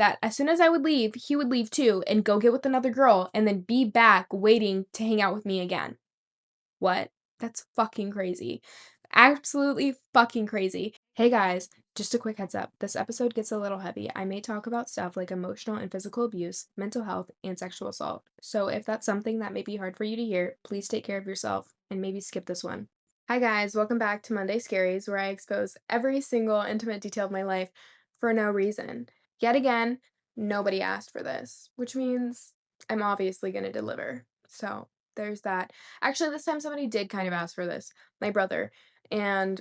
that as soon as I would leave, he would leave too and go get with another girl and then be back waiting to hang out with me again. What? That's fucking crazy. Absolutely fucking crazy. Hey guys, just a quick heads up. This episode gets a little heavy. I may talk about stuff like emotional and physical abuse, mental health, and sexual assault. So if that's something that may be hard for you to hear, please take care of yourself and maybe skip this one. Hi guys, welcome back to Monday Scaries, where I expose every single intimate detail of my life for no reason. Yet again, nobody asked for this, which means I'm obviously going to deliver. So there's that. Actually, this time somebody did kind of ask for this, my brother. And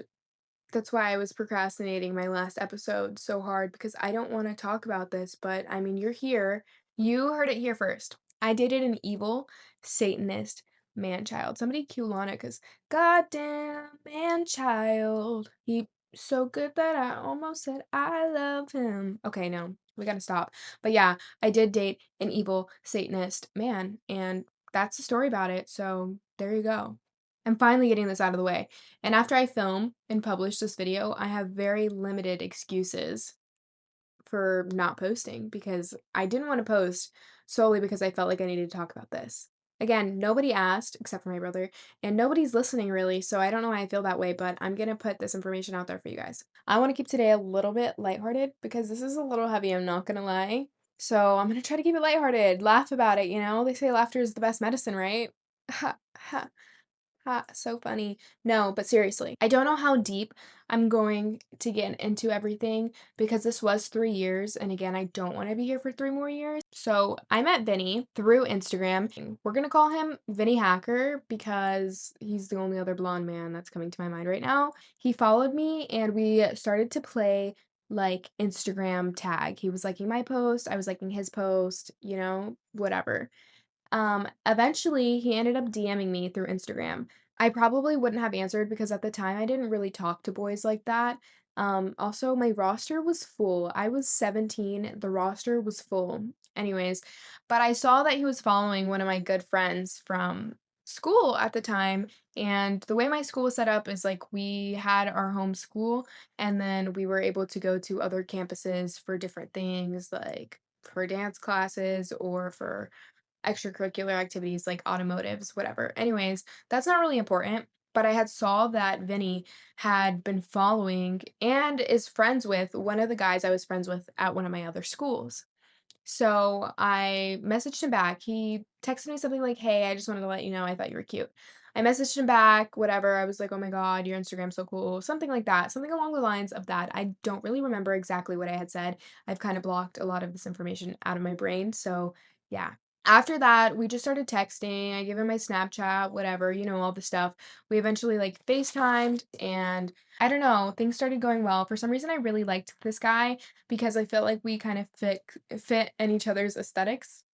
that's why I was procrastinating my last episode so hard because I don't want to talk about this, but I mean, you're here. You heard it here first. I dated an evil Satanist man child. Somebody cue Lana because goddamn man child. He so good that I almost said I love him. Okay, no, we gotta stop. But yeah, I did date an evil Satanist man, and that's the story about it. So there you go. I'm finally getting this out of the way. And after I film and publish this video, I have very limited excuses for not posting because I didn't want to post solely because I felt like I needed to talk about this. Again, nobody asked except for my brother, and nobody's listening really, so I don't know why I feel that way, but I'm gonna put this information out there for you guys. I want to keep today a little bit lighthearted because this is a little heavy, I'm not gonna lie. So I'm gonna try to keep it lighthearted, laugh about it, you know? They say laughter is the best medicine, right? Ha ha. Ha, so funny. No, but seriously, I don't know how deep I'm going to get into everything because this was 3 years. And again, I don't want to be here for 3 more years. So I met Vinny through Instagram. We're going to call him Vinny Hacker because he's the only other blonde man that's coming to my mind right now. He followed me and we started to play like Instagram tag. He was liking my post, I was liking his post, whatever. Eventually, he ended up DMing me through Instagram. I probably wouldn't have answered because at the time I didn't really talk to boys like that. Also, my roster was full. I was 17, the roster was full. Anyways, but I saw that he was following one of my good friends from school at the time. And the way my school was set up is like we had our home school and then we were able to go to other campuses for different things like for dance classes or for extracurricular activities like automotives, whatever. Anyways, that's not really important, but I had saw that Vinny had been following and is friends with one of the guys I was friends with at one of my other schools. So I messaged him back. He texted me something like, "Hey, I just wanted to let you know I thought you were cute." I messaged him back, whatever. I was like, "Oh my God, your Instagram's so cool." Something like that. Something along the lines of that. I don't really remember exactly what I had said. I've kind of blocked a lot of this information out of my brain. So yeah. After that, we just started texting. I gave him my Snapchat, whatever, all the stuff. We eventually like FaceTimed and I don't know, things started going well. For some reason, I really liked this guy because I felt like we kind of fit in each other's aesthetics.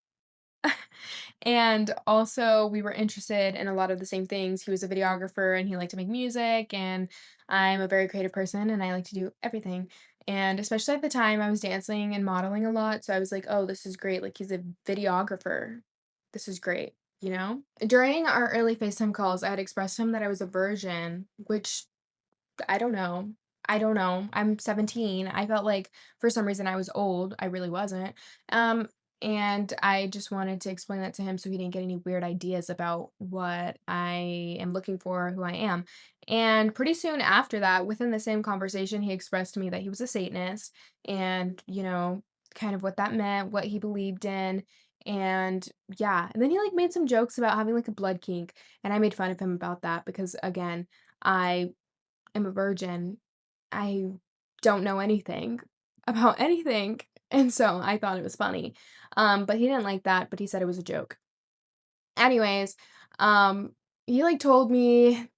And also, we were interested in a lot of the same things. He was a videographer and he liked to make music, and I'm a very creative person and I like to do everything. And especially at the time, I was dancing and modeling a lot. So I was like, oh, this is great. Like, he's a videographer. This is great, you know? During our early FaceTime calls, I had expressed to him that I was a virgin, which I don't know. I don't know. I'm 17. I felt like for some reason I was old. I really wasn't. Um, and I just wanted to explain that to him so he didn't get any weird ideas about what I am looking for, who I am. And pretty soon after that, within the same conversation, he expressed to me that he was a Satanist and, kind of what that meant, what he believed in. And yeah, and then he like made some jokes about having like a blood kink, and I made fun of him about that because again, I am a virgin. I don't know anything about anything, and so I thought it was funny. But he didn't like that, but he said it was a joke. Anyways, um, he, like, told me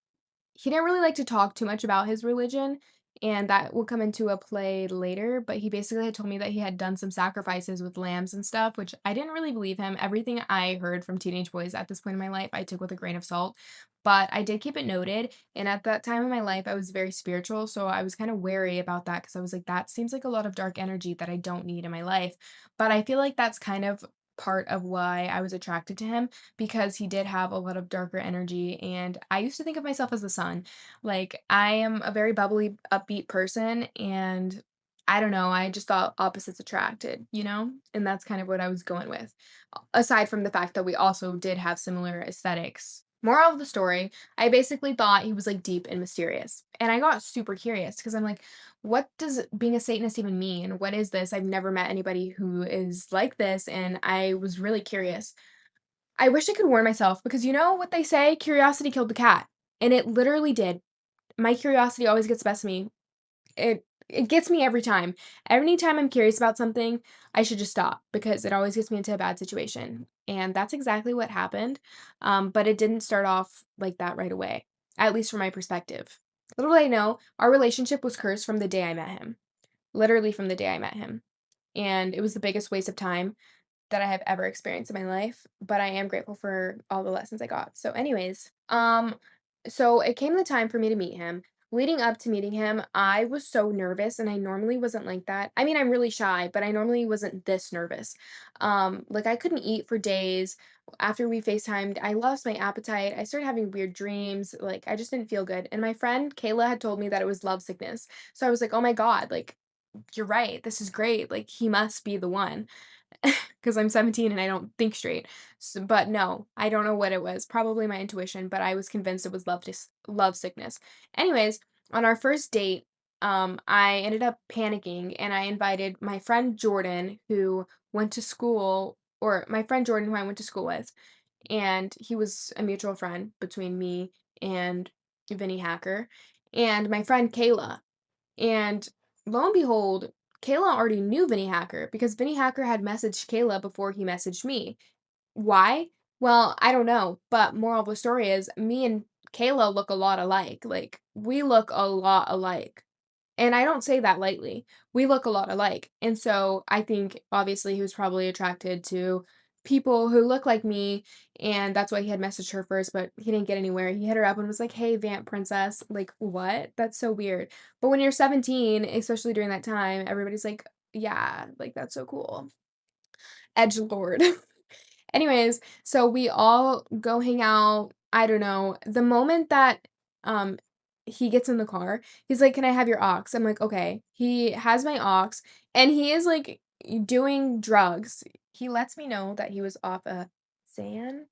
he didn't really like to talk too much about his religion, and that will come into a play later, but he basically had told me that he had done some sacrifices with lambs and stuff, which I didn't really believe him. Everything I heard from teenage boys at this point in my life, I took with a grain of salt, but I did keep it noted, and at that time in my life, I was very spiritual, so I was kind of wary about that because I was like, "That seems like a lot of dark energy that I don't need in my life." But I feel like that's kind of part of why I was attracted to him because he did have a lot of darker energy, and I used to think of myself as the sun. Like, I am a very bubbly, upbeat person, and I don't know, I just thought opposites attracted, you know? And that's kind of what I was going with. Aside from the fact that we also did have similar aesthetics. Moral of the story, I basically thought he was like deep and mysterious. And I got super curious because I'm like, what does being a Satanist even mean? What is this? I've never met anybody who is like this. And I was really curious. I wish I could warn myself because you know what they say? Curiosity killed the cat. And it literally did. My curiosity always gets the best of me. It gets me every time. Anytime I'm curious about something, I should just stop because it always gets me into a bad situation, and that's exactly what happened, but it didn't start off like that right away, at least from my perspective. Little did I know, our relationship was cursed from the day I met him, literally from the day I met him, and it was the biggest waste of time that I have ever experienced in my life, but I am grateful for all the lessons I got. So anyways, so it came the time for me to meet him. Leading up to meeting him, I was so nervous and I normally wasn't like that. I mean, I'm really shy, but I normally wasn't this nervous. Like I couldn't eat for days. After we FaceTimed, I lost my appetite. I started having weird dreams. Like I just didn't feel good. And my friend Kayla had told me that it was love sickness. So I was like, "Oh my God, like you're right. This is great. Like he must be the one." Because I'm 17 and I don't think straight. But no, I don't know what it was. Probably my intuition, but I was convinced it was love sickness. Anyways, on our first date, I ended up panicking and I invited my friend Jordan, who went to school, or my friend Jordan, who I went to school with, and he was a mutual friend between me and Vinny Hacker, and my friend Kayla. And lo and behold, Kayla already knew Vinny Hacker because Vinny Hacker had messaged Kayla before he messaged me. Why? Well, I don't know, but moral of the story is me and Kayla look a lot alike. Like, we look a lot alike. And I don't say that lightly. We look a lot alike. And so I think obviously he was probably attracted to people who look like me. And that's why he had messaged her first, but he didn't get anywhere. He hit her up and was like, "Hey, Vamp Princess." Like, what? That's so weird. But when you're 17, especially during that time, everybody's like, yeah, like that's so cool. Edge Lord. Anyways, so we all go hang out. I don't know. The moment that um he gets in the car, he's like, "Can I have your aux?" I'm like, "Okay." He has my aux and he is like doing drugs. He lets me know that he was off a Xan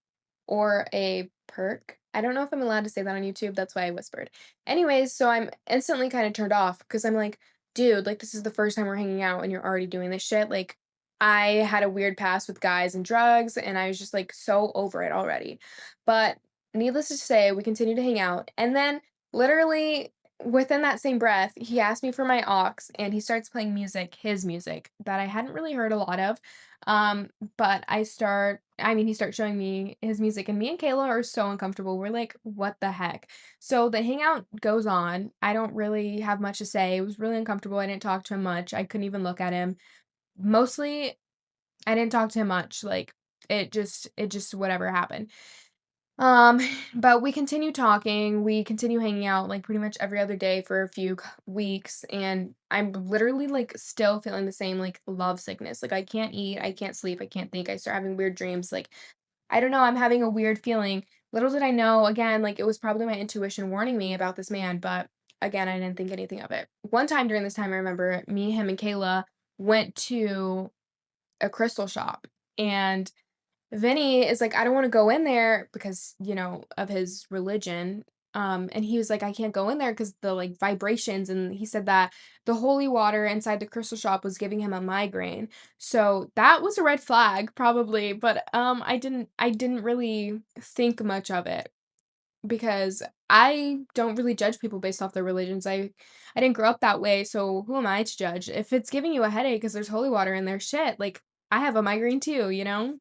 or a perk. I don't know if I'm allowed to say that on YouTube. That's why I whispered. Anyways, so I'm instantly kind of turned off because I'm like, dude, like this is the first time we're hanging out and you're already doing this shit. Like I had a weird past with guys and drugs, and I was just like so over it already. But needless to say, we continued to hang out. And then, literally, within that same breath, he asked me for my aux and he starts playing music, his music, that I hadn't really heard a lot of. Um, but he starts showing me his music, and me and Kayla are so uncomfortable. We're like, what the heck? So the hangout goes on. I don't really have much to say. It was really uncomfortable. I didn't talk to him much. I couldn't even look at him. Mostly, I didn't talk to him much, like, it just whatever happened. Um, but we continue talking, we continue hanging out, like, pretty much every other day for a few weeks, and I'm literally, like, still feeling the same, like, love sickness, like, I can't eat, I can't sleep, I can't think, I start having weird dreams, like, I don't know, I'm having a weird feeling. Little did I know, again, like, it was probably my intuition warning me about this man, but, again, I didn't think anything of it. One time during this time, I remember me, him, and Kayla went to a crystal shop, and Vinny is like, "I don't wanna go in there," because, of his religion, and he was like, "I can't go in there because the, like, vibrations," and he said that the holy water inside the crystal shop was giving him a migraine. So, that was a red flag, probably, but, I didn't really think much of it because I don't really judge people based off their religions. I didn't grow up that way, so who am I to judge? If it's giving you a headache because there's holy water in there, shit, like I have a migraine too, you know?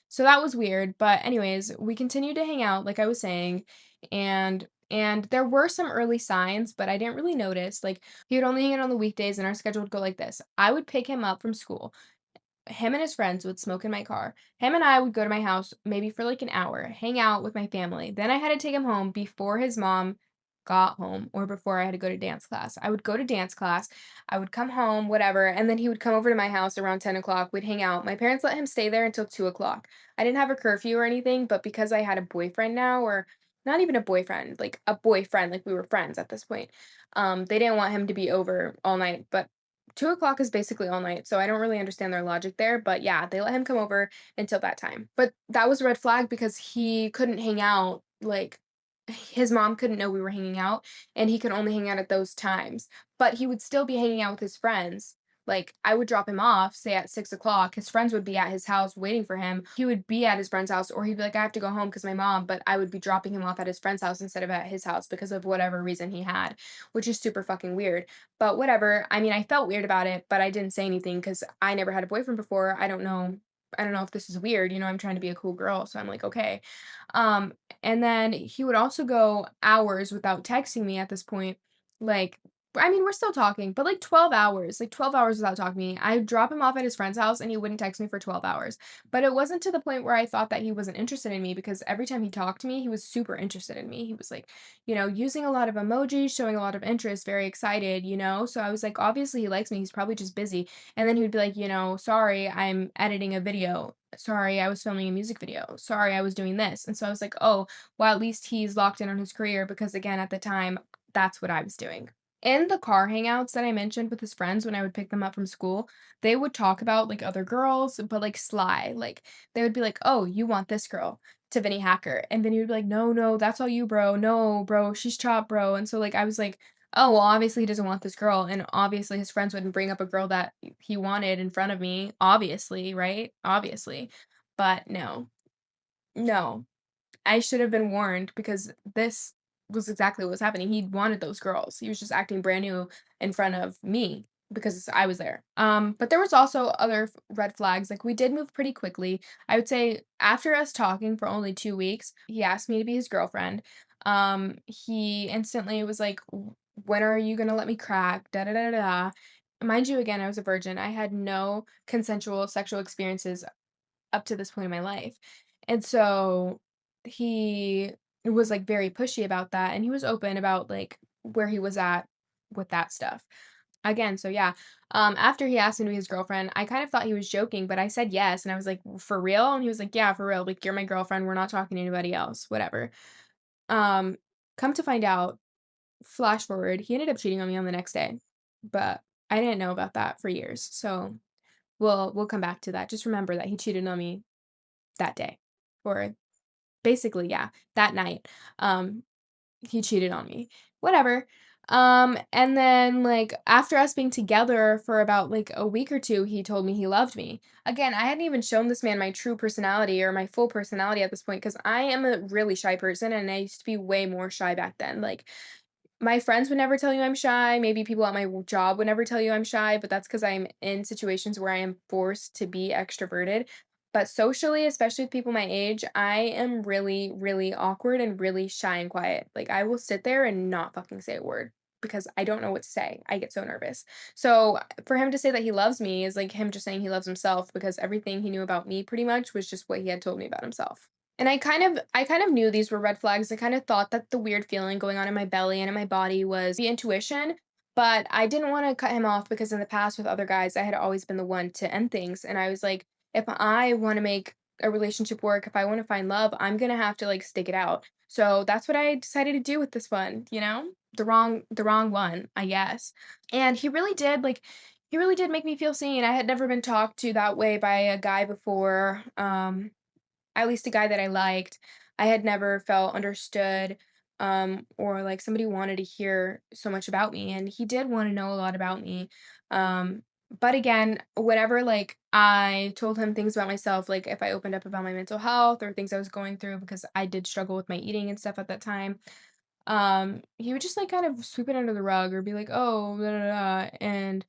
So that was weird, but anyways, we continued to hang out like I was saying, and there were some early signs, but I didn't really notice. Like he would only hang out on the weekdays and our schedule would go like this. I would pick him up from school. Him and his friends would smoke in my car. Him and I would go to my house maybe for like an hour, hang out with my family. Then I had to take him home before his mom got home or before I had to go to dance class. I would go to dance class. I would come home, whatever. And then he would come over to my house around 10 o'clock. We'd hang out. My parents let him stay there until 2 o'clock. I didn't have a curfew or anything, but because I had a boyfriend now, or not even a boyfriend, like a boyfriend, like we were friends at this point, they didn't want him to be over all night. But 2 o'clock is basically all night, so I don't really understand their logic there, but yeah, they let him come over until that time. But that was a red flag because he couldn't hang out, like, his mom couldn't know we were hanging out, and he could only hang out at those times. But he would still be hanging out with his friends. Like, I would drop him off, say at 6 o'clock. His friends would be at his house waiting for him. He would be at his friend's house, or he'd be like, I have to go home because my mom, but I would be dropping him off at his friend's house instead of at his house because of whatever reason he had, which is super fucking weird. But whatever. I mean, I felt weird about it, but I didn't say anything because I never had a boyfriend before. I don't know. I don't know if this is weird. I'm trying to be a cool girl, so I'm like, okay. Um, and then he would also go hours without texting me at this point. Like, I mean, we're still talking, but like 12 hours without talking to me. I'd drop him off at his friend's house and he wouldn't text me for 12 hours. But it wasn't to the point where I thought that he wasn't interested in me because every time he talked to me, he was super interested in me. He was like, using a lot of emojis, showing a lot of interest, very excited. So I was like, obviously he likes me. He's probably just busy. And then he would be like, sorry, I'm editing a video. Sorry, I was filming a music video. Sorry, I was doing this. And so I was like, oh, well, at least he's locked in on his career because, again, at the time, that's what I was doing. In the car hangouts that I mentioned with his friends when I would pick them up from school, they would talk about like other girls, but like sly. Like they would be like, oh, you want this girl to Vinny Hacker. And Vinny would be like, no, no, that's all you, bro. No, bro, she's chopped, bro. And so like I was like, oh, well, obviously he doesn't want this girl. And obviously his friends wouldn't bring up a girl that he wanted in front of me. Obviously, right? Obviously. But no, no. I should have been warned because this was exactly what was happening. He wanted those girls. He was just acting brand new in front of me because I was there. But there was also other red flags. Like we did move pretty quickly. I would say after us talking for only 2 weeks, he asked me to be his girlfriend. He instantly was like, When are you gonna let me crack? Da da da da. Mind you, again, I was a virgin. I had no consensual sexual experiences up to this point in my life. And so he was like very pushy about that and he was open about like where he was at with that stuff. Again, so yeah. After he asked me to be his girlfriend, I kind of thought he was joking, but I said yes and I was like, "For real?" And he was like, "Yeah, for real. Like you're my girlfriend. We're not talking to anybody else. Whatever." Um Come to find out, flash forward, he ended up cheating on me on the next day. But I didn't know about that for years. So we'll come back to that. Just remember that he cheated on me that day, or basically, yeah, that night, um, he cheated on me, whatever, and then, like, after us being together for about, like, a week or 2, he told me he loved me. Again, I hadn't even shown this man my true personality or my full personality at this point because I am a really shy person, and I used to be way more shy back then, like, my friends would never tell you I'm shy, maybe people at my job would never tell you I'm shy, but that's because 'cause I'm in situations where I am forced to be extroverted. But socially, especially with people my age, I am really, really awkward and really shy and quiet. Like, I will sit there and not fucking say a word because I don't know what to say. I get so nervous. So, for him to say that he loves me is like him just saying he loves himself because everything he knew about me pretty much was just what he had told me about himself. And I kind of knew these were red flags. I kind of thought that the weird feeling going on in my belly and in my body was the intuition, but I didn't want to cut him off because in the past with other guys, I had always been the one to end things. And I was like, if I want to make a relationship work, if I want to find love, I'm gonna have to like stick it out. So that's what I decided to do with this one. The wrong one, I guess. And he really did make me feel seen. I had never been talked to that way by a guy before. At least a guy that I liked. I had never felt understood, or like somebody wanted to hear so much about me, and he did want to know a lot about me. But again, whenever like I told him things about myself, like if I opened up about my mental health or things I was going through because I did struggle with my eating and stuff at that time, he would just like kind of sweep it under the rug or be like, "Oh, blah, blah, blah." And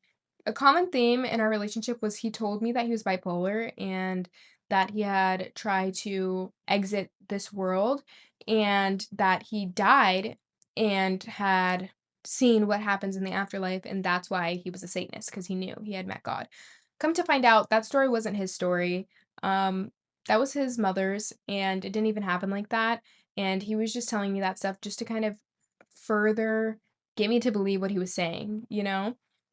a common theme in our relationship was he told me that he was bipolar and that he had tried to exit this world and that he died and had seen what happens in the afterlife and that's why he was a Satanist because he knew he had met God. Come to find out that story wasn't his story. Um that was his mother's and it didn't even happen like that and he was just telling me that stuff just to kind of further get me to believe what he was saying.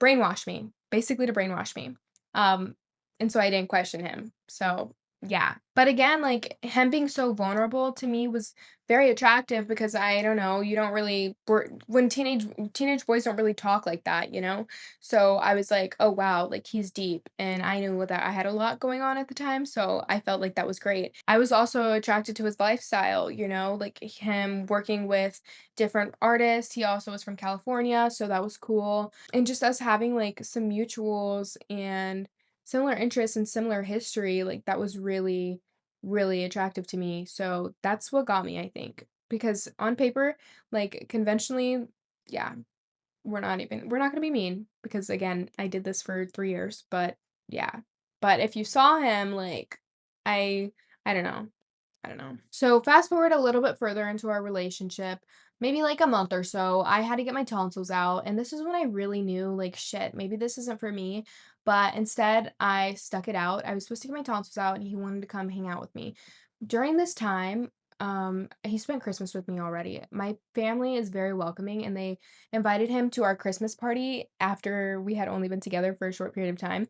Brainwash me, basically to brainwash me. Um, and so I didn't question him. So Yeah, but again, like, him being so vulnerable to me was very attractive because I don't know, you don't really when teenage boys don't really talk like that, you know? So, I was like, "Oh, wow, like, he's deep," and I knew that I had a lot going on at the time, so I felt like that was great. I was also attracted to his lifestyle, you know, like, him working with different artists. He also was from California, so that was cool, and just us having, like, some mutuals and similar interests and similar history, like, that was really, really attractive to me, so that's what got me, I think, because on paper, like, conventionally, yeah, we're not gonna be mean because, again, I did this for 3 years, but yeah. But if you saw him, like, I I don't know. I don't know. So fast forward a little bit further into our relationship, maybe like a month or so, I had to get my tonsils out. And this is when I really knew, like, shit, maybe this isn't for me. But instead, I stuck it out. I was supposed to get my tonsils out and he wanted to come hang out with me. During this time, he spent Christmas with me already. My family is very welcoming and they invited him to our Christmas party after we had only been together for a short period of time.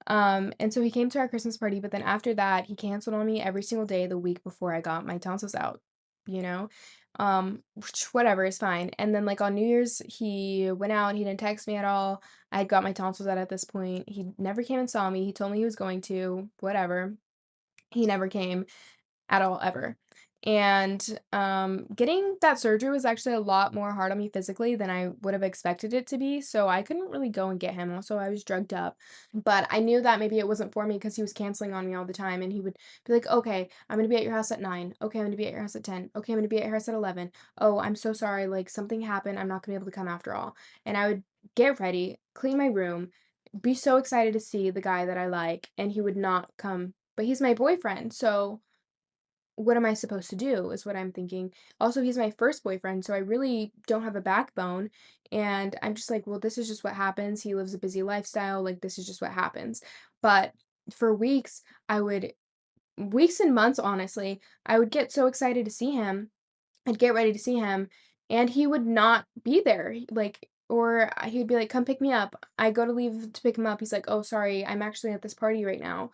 And so he came to our Christmas party, but then after that, he canceled on me every single day the week before I got my tonsils out, you know? Which whatever is fine. And then like on New Year's, he went out, he didn't text me at all. I had got my tonsils out at this point. He never came and saw me. He told me he was going to, whatever. He never came at all ever. And getting that surgery was actually a lot more hard on me physically than I would have expected it to be. So I couldn't really go and get him. Also, I was drugged up. But I knew that maybe it wasn't for me because he was canceling on me all the time, and he would be like, "Okay, I'm gonna be at your house at 9. Okay, I'm gonna be at your house at 10. Okay, I'm gonna be at your house at 11. Oh, I'm so sorry, like, something happened, I'm not gonna be able to come after all." And I would get ready, clean my room, be so excited to see the guy that I like, and he would not come. But he's my boyfriend, so what am I supposed to do is what I'm thinking. Also, he's my first boyfriend, so I really don't have a backbone. And I'm just like, well, this is just what happens. He lives a busy lifestyle. Like, this is just what happens. But for weeks, weeks and months, honestly, I would get so excited to see him. I'd get ready to see him, and he would not be there, like or he'd be like, "Come pick me up." I go to leave to pick him up, he's like, "Oh, sorry, I'm actually at this party right now."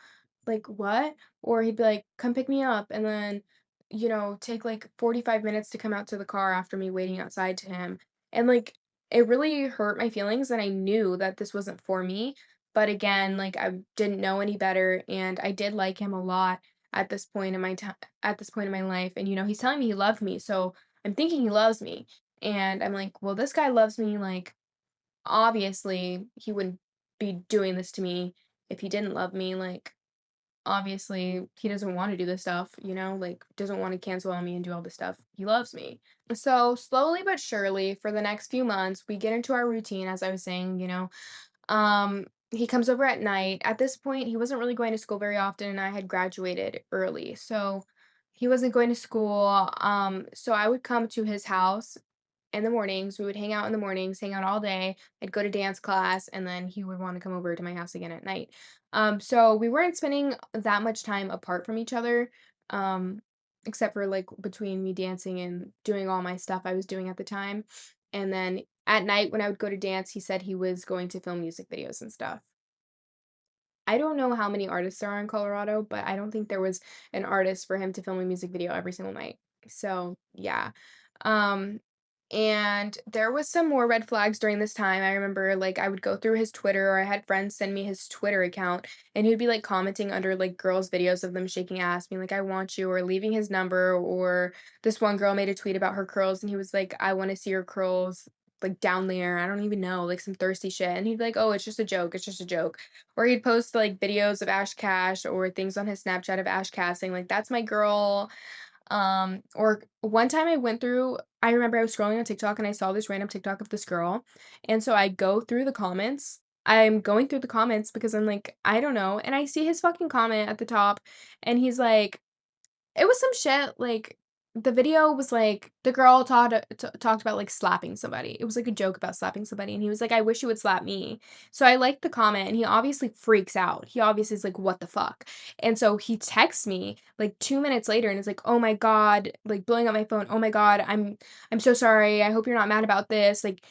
Like, "What?" Or he'd be like, "Come pick me up," and then, take, like, 45 minutes to come out to the car after me waiting outside to him, and, like, it really hurt my feelings, and I knew that this wasn't for me, but again, like, I didn't know any better, and I did like him a lot at this point in my time at this point in my life, and, he's telling me he loved me, so I'm thinking he loves me, and I'm like, "Well, this guy loves me, like, obviously, he wouldn't be doing this to me if he didn't love me, like, obviously, he doesn't wanna do this stuff, like, doesn't wanna cancel on me and do all this stuff. He loves me." So, slowly but surely, for the next few months, we get into our routine, as I was saying, he comes over at night. At this point, he wasn't really going to school very often, and I had graduated early. So he wasn't going to school. So I would come to his house in the mornings. We would hang out in the mornings, hang out all day. I'd go to dance class, and then he would want to come over to my house again at night. So we weren't spending that much time apart from each other. Um, except for like between me dancing and doing all my stuff I was doing at the time. And then at night when I would go to dance, he said he was going to film music videos and stuff. I don't know how many artists there are in Colorado, but I don't think there was an artist for him to film a music video every single night. So, yeah. Um, and there was some more red flags during this time. I remember like I would go through his Twitter or I had friends send me his Twitter account and he would be like commenting under like girls' videos of them shaking ass, being like, "I want you," or leaving his number, or this one girl made a tweet about her curls and he was like, "I want to see your curls like down there." I don't even know, like some thirsty shit. And he'd be like, "Oh, it's just a joke. It's just a joke." Or he'd post like videos of Ash Cash or things on his Snapchat of Ash Cash saying like, "That's my girl." Or one time I remember I was scrolling on TikTok and I saw this random TikTok of this girl. And so I go through the comments. I'm going through the comments because I'm like, I don't know. And I see his fucking comment at the top and he's like, it was some shit, like, the video was, like, the girl talked about, like, slapping somebody. It was, like, a joke about slapping somebody, and he was like, "I wish you would slap me." So I liked the comment, and he obviously freaks out. He obviously is like, "What the fuck?" And so he texts me, like, 2 minutes later, and is like, "Oh my god," like, blowing up my phone, "Oh my god, I'm so sorry. I hope you're not mad about this. Like,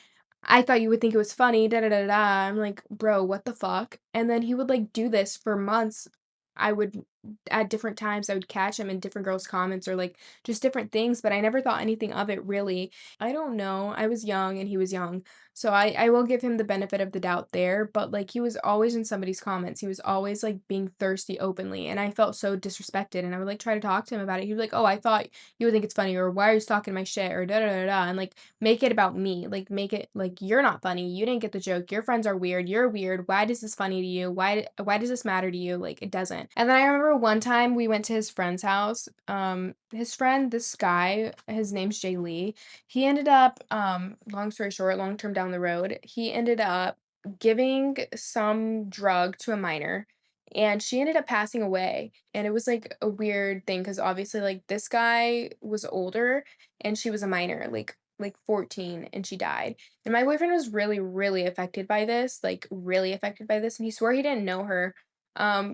I thought you would think it was funny, da da da da." I'm like, "Bro, what the fuck?" And then he would, like, do this for months. I would at different times I would catch him in different girls' comments or like just different things, but I never thought anything of it really. I don't know. I was young and he was young. So I will give him the benefit of the doubt there, but like he was always in somebody's comments. He was always like being thirsty openly and I felt so disrespected and I would like try to talk to him about it. He'd be like, "Oh, I thought you would think it's funny," or "Why are you stalking my shit?" or da da da da and like make it about me. Like make it like you're not funny. You didn't get the joke. Your friends are weird. You're weird. Why does this funny to you? Why does this matter to you? Like it doesn't. And then I remember one time we went to his friend's house. His friend, this guy, his name's Jay Lee. He ended up, long story short, long term down the road, he ended up giving some drug to a minor and she ended up passing away. And it was like a weird thing because obviously like this guy was older and she was a minor, like 14 and she died. And my boyfriend was really, really affected by this, like really affected by this. And he swore he didn't know her,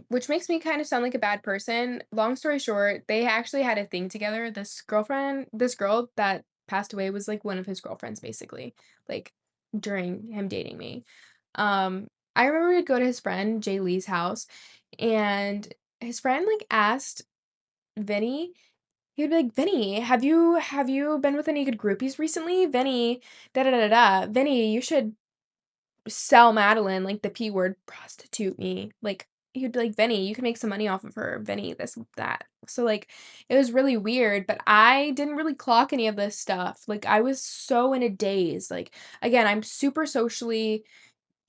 which makes me kind of sound like a bad person. Long story short, they actually had a thing together. This girl that passed away was like one of his girlfriends, basically, like during him dating me. I remember we'd go to his friend Jay Lee's house, and his friend like asked Vinny. He would be like, "Vinny, have you been with any good groupies recently? Vinny, da da da da. Vinny, you should sell Madeline, like the P word, prostitute me." Like he'd be like, "Vinny, you can make some money off of her. Vinny, this, that." So like it was really weird, but I didn't really clock any of this stuff. Like I was so in a daze. Like again, I'm super socially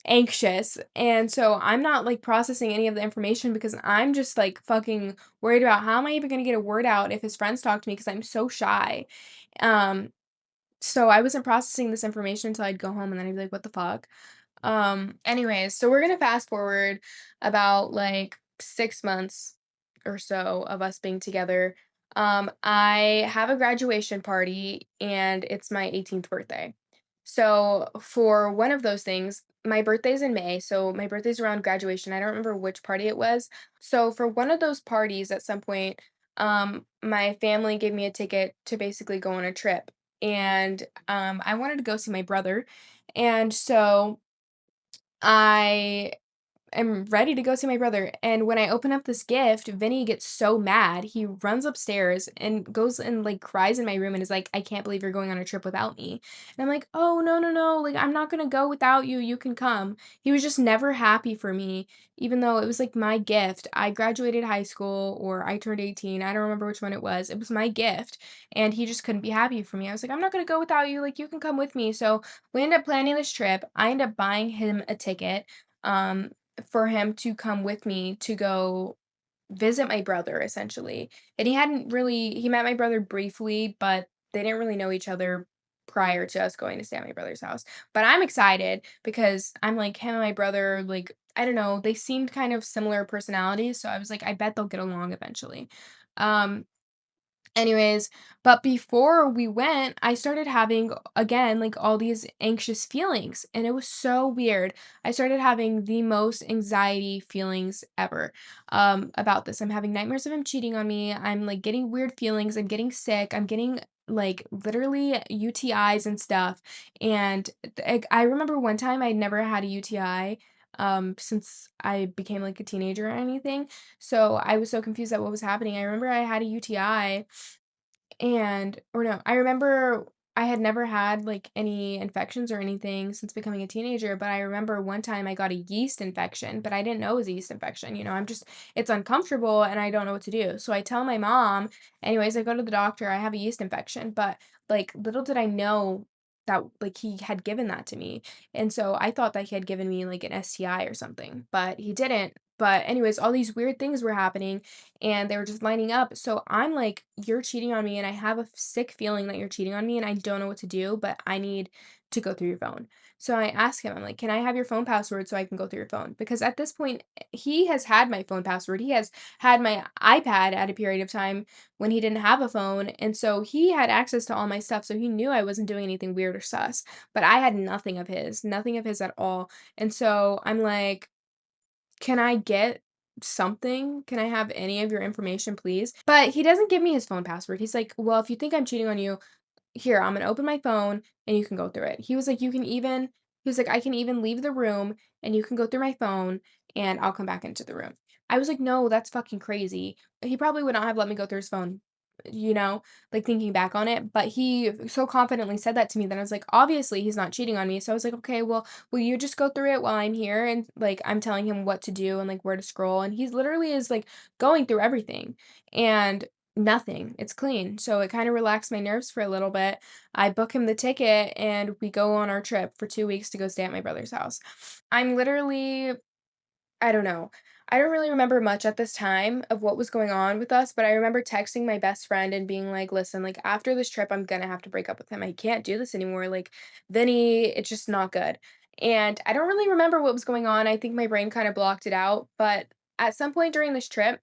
anxious. And so I'm not like processing any of the information because I'm just like fucking worried about how am I even gonna get a word out if his friends talk to me because I'm so shy. Um, so I wasn't processing this information until I'd go home and then I'd be like, what the fuck? Anyways, so we're gonna fast forward about like 6 months or so of us being together. I have a graduation party and it's my 18th birthday. So for one of those things, my birthday's in May, so my birthday's around graduation. I don't remember which party it was. So for one of those parties at some point, my family gave me a ticket to basically go on a trip. And I wanted to go see my brother. And so I am ready to go see my brother, and when I open up this gift, Vinny gets so mad, he runs upstairs and goes and, like, cries in my room and is like, "I can't believe you're going on a trip without me." And I'm like, "Oh, no, no, no, like, I'm not gonna go without you, you can come." He was just never happy for me, even though it was, like, my gift. I graduated high school or I turned 18, I don't remember which one it was my gift, and he just couldn't be happy for me. I was like, "I'm not gonna go without you, like, you can come with me." So, we end up planning this trip, I end up buying him a ticket, um, for him to come with me to go visit my brother essentially. And he met my brother briefly, but they didn't really know each other prior to us going to stay at my brother's house. But I'm excited because I'm like him and my brother, like, I don't know, they seemed kind of similar personalities. So I was like, I bet they'll get along eventually. Um, Anyways, but before we went, I started having, again, like, all these anxious feelings, and it was so weird. I started having the most anxiety feelings ever, about this. I'm having nightmares of him cheating on me, I'm, like, getting weird feelings, I'm getting sick, I'm getting, like, literally UTIs and stuff, and, I remember one time I'd never had a UTI, since I became, like, a teenager or anything, so I was so confused at what was happening. I remember I had a UTI and or no, I remember I had never had, like, any infections or anything since becoming a teenager, but I remember one time I got a yeast infection, but I didn't know it was a yeast infection, I'm just it's uncomfortable and I don't know what to do. So I tell my mom, anyways, I go to the doctor, I have a yeast infection, but, like, little did I know that, like, he had given that to me. And so I thought that he had given me, like, an STI or something, but he didn't. But anyways, all these weird things were happening and they were just lining up. So I'm like, "You're cheating on me, and I have a sick feeling that you're cheating on me, and I don't know what to do, but I need to go through your phone." So I ask him, I'm like, "Can I have your phone password so I can go through your phone?" Because at this point, he has had my phone password. He has had my iPad at a period of time when he didn't have a phone, and so he had access to all my stuff. So he knew I wasn't doing anything weird or sus. But I had nothing of his at all. And so I'm like, can I get something? Can I have any of your information, please? But he doesn't give me his phone password. He's like, "Well, if you think I'm cheating on you, here, I'm gonna open my phone and you can go through it." He was like, "I can even leave the room and you can go through my phone and I'll come back into the room." I was like, "No, that's fucking crazy." He probably would not have let me go through his phone, you know, like, thinking back on it, but he so confidently said that to me that I was like, "Obviously, he's not cheating on me." So I was like, "Okay, well, will you just go through it while I'm here?" And, like, I'm telling him what to do and, like, where to scroll, and he's literally is, like, going through everything, and nothing. It's clean. So it kinda relaxed my nerves for a little bit. I book him the ticket, and we go on our trip for 2 weeks to go stay at my brother's house. I'm literally I don't know. I don't really remember much at this time of what was going on with us, but I remember texting my best friend and being like, "Listen, like after this trip, I'm gonna have to break up with him. I can't do this anymore. Like, Vinny, it's just not good." And I don't really remember what was going on. I think my brain kind of blocked it out. But at some point during this trip,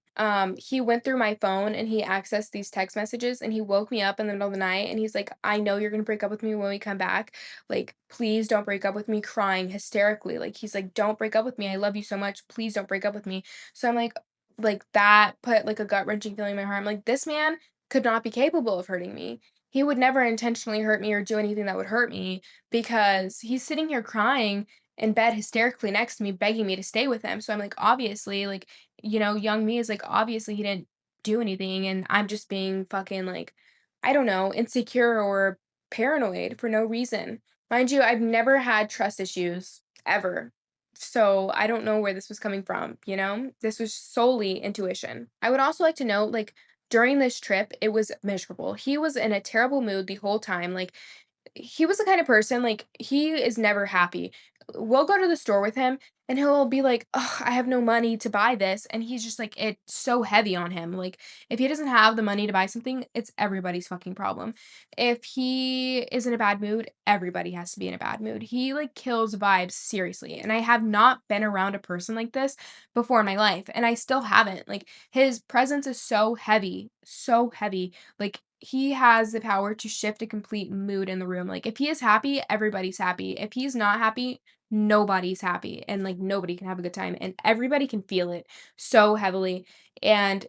he went through my phone and he accessed these text messages and he woke me up in the middle of the night and he's like, "I know you're gonna break up with me when we come back. Like, please don't break up with me," crying hysterically. Like, he's like, "Don't break up with me. I love you so much. Please don't break up with me." So I'm like that put like a gut-wrenching feeling in my heart. I'm like, this man could not be capable of hurting me. He would never intentionally hurt me or do anything that would hurt me because he's sitting here crying in bed hysterically next to me, begging me to stay with him. So I'm like, obviously, like, young me is like, obviously he didn't do anything. And I'm just being fucking like, I don't know, insecure or paranoid for no reason. Mind you, I've never had trust issues ever. So I don't know where this was coming from, you know? This was solely intuition. I would also like to note, like, during this trip, it was miserable. He was in a terrible mood the whole time. Like, he was the kind of person, like, he is never happy. We'll go to the store with him, and he'll be like, "Ugh, I have no money to buy this," and he's just like, it's so heavy on him. Like, if he doesn't have the money to buy something, it's everybody's fucking problem. If he is in a bad mood, everybody has to be in a bad mood. He, like, kills vibes, seriously, and I have not been around a person like this before in my life, and I still haven't. Like, his presence is so heavy, so heavy. Like, he has the power to shift a complete mood in the room. Like, if he is happy, everybody's happy. If he's not happy, nobody's happy, and, like, nobody can have a good time, and everybody can feel it so heavily, and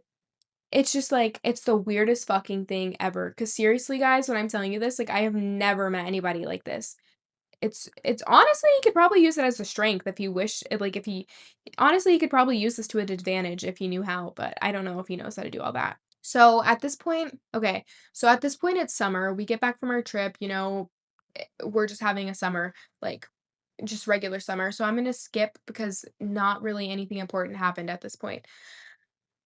it's just, like, it's the weirdest fucking thing ever. Cause seriously, guys, when I'm telling you this, like, I have never met anybody like this. It's honestly, he could probably use it as a strength if he wish like, if he honestly, he could probably use this to an advantage if he knew how, but I don't know if he knows how to do all that. So, at this point okay, so at this point, it's summer, we get back from our trip, we're just having a summer, like, just regular summer, so I'm gonna skip because not really anything important happened at this point.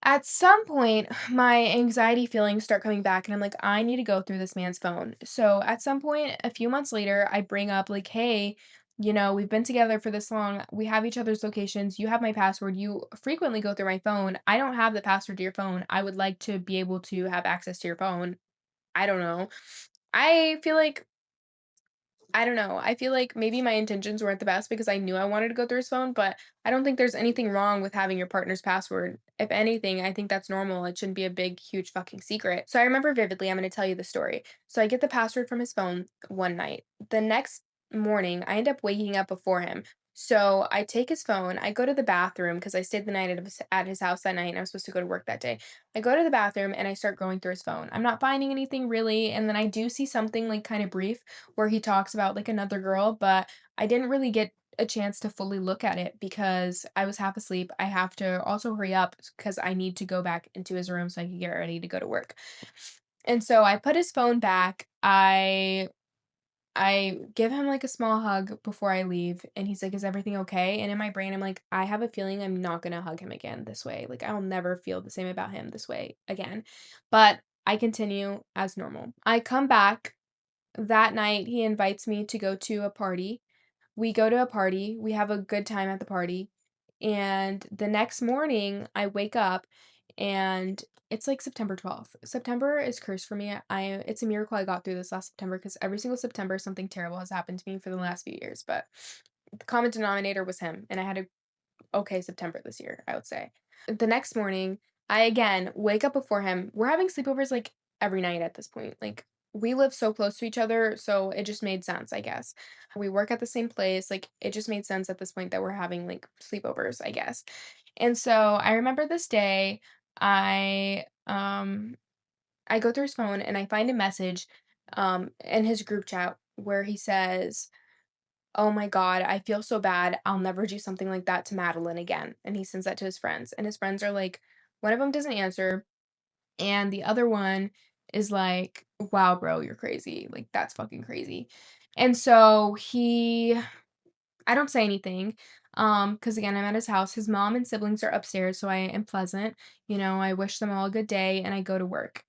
At some point, my anxiety feelings start coming back, and I'm like, I need to go through this man's phone. So at some point, a few months later, I bring up, like, hey, we've been together for this long. We have each other's locations. You have my password. You frequently go through my phone. I don't have the password to your phone. I would like to be able to have access to your phone. I don't know. I feel like I don't know. I feel like maybe my intentions weren't the best because I knew I wanted to go through his phone, but I don't think there's anything wrong with having your partner's password. If anything, I think that's normal. It shouldn't be a big, huge fucking secret. So I remember vividly, I'm going to tell you the story. So I get the password from his phone one night. The next morning, I end up waking up before him. So I take his phone, I go to the bathroom because I stayed the night at his house that night and I was supposed to go to work that day. I go to the bathroom and I start going through his phone. I'm not finding anything really. And then I do see something like kind of brief where he talks about, like, another girl, but I didn't really get a chance to fully look at it because I was half asleep. I have to also hurry up because I need to go back into his room so I can get ready to go to work. And so I put his phone back. I give him, like, a small hug before I leave, and he's like, "Is everything okay?" And in my brain, I'm like, "I have a feeling I'm not gonna hug him again this way. Like, I'll never feel the same about him this way again." But I continue as normal. I come back that night, he invites me to go to a party. We go to a party, we have a good time at the party, and the next morning, I wake up and it's like September 12th. September is cursed for me. It's a miracle I got through this last September because every single September something terrible has happened to me for the last few years, but the common denominator was him, and I had a okay September this year, I would say. The next morning, I again wake up before him. We're having sleepovers like every night at this point. Like, we live so close to each other, so it just made sense, I guess. We work at the same place. Like, it just made sense at this point that we're having like sleepovers, I guess. And so I remember this day, I um I go through his phone and I find a message in his group chat where he says, "Oh my god, I feel so bad. I'll never do something like that to Madeline again." And he sends that to his friends, and his friends are like, one of them doesn't answer, and the other one is like, "Wow, bro, you're crazy. Like, that's fucking crazy." And so I don't say anything, because again, I'm at his house. His mom and siblings are upstairs, so I am pleasant. I wish them all a good day, and I go to work.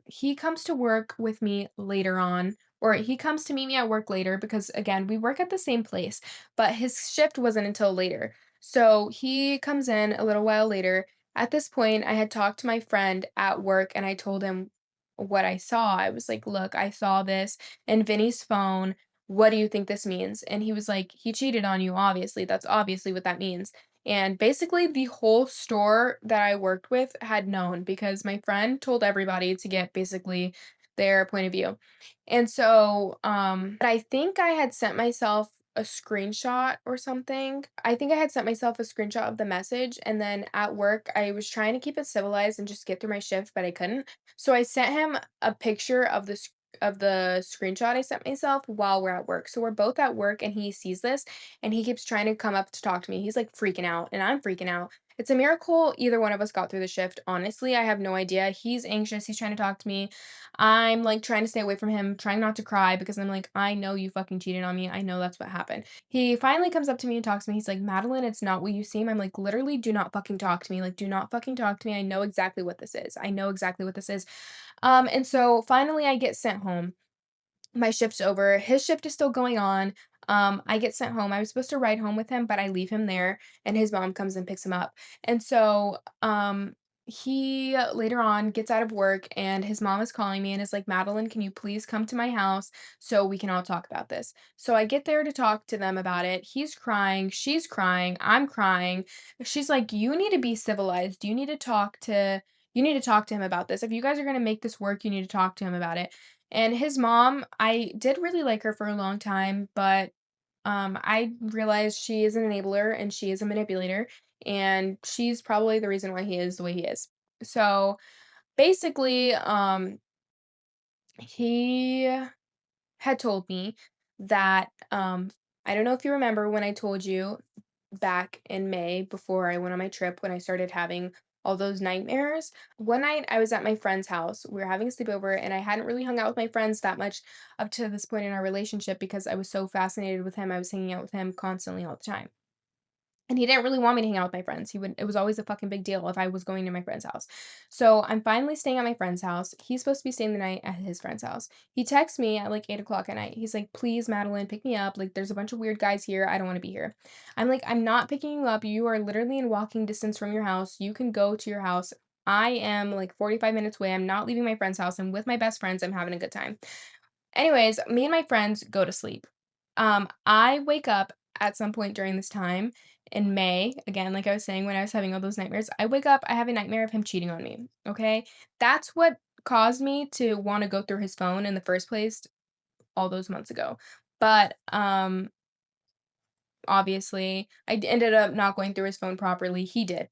He comes to work with me later on, or he comes to meet me at work later because, again, we work at the same place, but his shift wasn't until later. So he comes in a little while later. At this point, I had talked to my friend at work, and I told him what I saw. I was like, "Look, I saw this in Vinny's phone. What do you think this means?" And he was like, "He cheated on you, obviously. That's obviously what that means." And basically, the whole store that I worked with had known because my friend told everybody to get basically their point of view. And so, but I think I had sent myself a screenshot or something. I think I had sent myself a screenshot of the message. And then at work, I was trying to keep it civilized and just get through my shift, but I couldn't. So I sent him a picture of the screenshot I sent myself while we're at work. So we're both at work and he sees this and he keeps trying to come up to talk to me. He's like freaking out and I'm freaking out. It's a miracle either one of us got through the shift. Honestly, I have no idea. He's anxious. He's trying to talk to me. I'm like trying to stay away from him, trying not to cry because I'm like, I know you fucking cheated on me. I know that's what happened. He finally comes up to me and talks to me. He's like, Madeline, it's not what you seem. I'm like, literally, do not fucking talk to me. Like, do not fucking talk to me. I know exactly what this is. I know exactly what this is. And so finally I get sent home. My shift's over. His shift is still going on. I get sent home. I was supposed to ride home with him, but I leave him there and his mom comes and picks him up. And so, he later on gets out of work and his mom is calling me and is like, Madeline, can you please come to my house so we can all talk about this? So I get there to talk to them about it. He's crying. She's crying. I'm crying. She's like, you need to be civilized. You need to talk to him about this. If you guys are going to make this work, you need to talk to him about it. And his mom, I did really like her for a long time, but I realized she is an enabler and she is a manipulator, and she's probably the reason why he is the way he is. So basically, he had told me that I don't know if you remember when I told you back in May before I went on my trip when I started having all those nightmares. One night I was at my friend's house. We were having a sleepover and I hadn't really hung out with my friends that much up to this point in our relationship because I was so fascinated with him. I was hanging out with him constantly all the time. And he didn't really want me to hang out with my friends. It was always a fucking big deal if I was going to my friend's house. So I'm finally staying at my friend's house. He's supposed to be staying the night at his friend's house. He texts me at like 8 o'clock at night. He's like, please, Madeline, pick me up. Like, there's a bunch of weird guys here. I don't want to be here. I'm like, I'm not picking you up. You are literally in walking distance from your house. You can go to your house. I am like 45 minutes away. I'm not leaving my friend's house. I'm with my best friends. I'm having a good time. Anyways, me and my friends go to sleep. I wake up at some point during this time in May, again, like I was saying when I was having all those nightmares. I wake up, I have a nightmare of him cheating on me. Okay. That's what caused me to want to go through his phone in the first place all those months ago. But obviously, ended up not going through his phone properly. He did.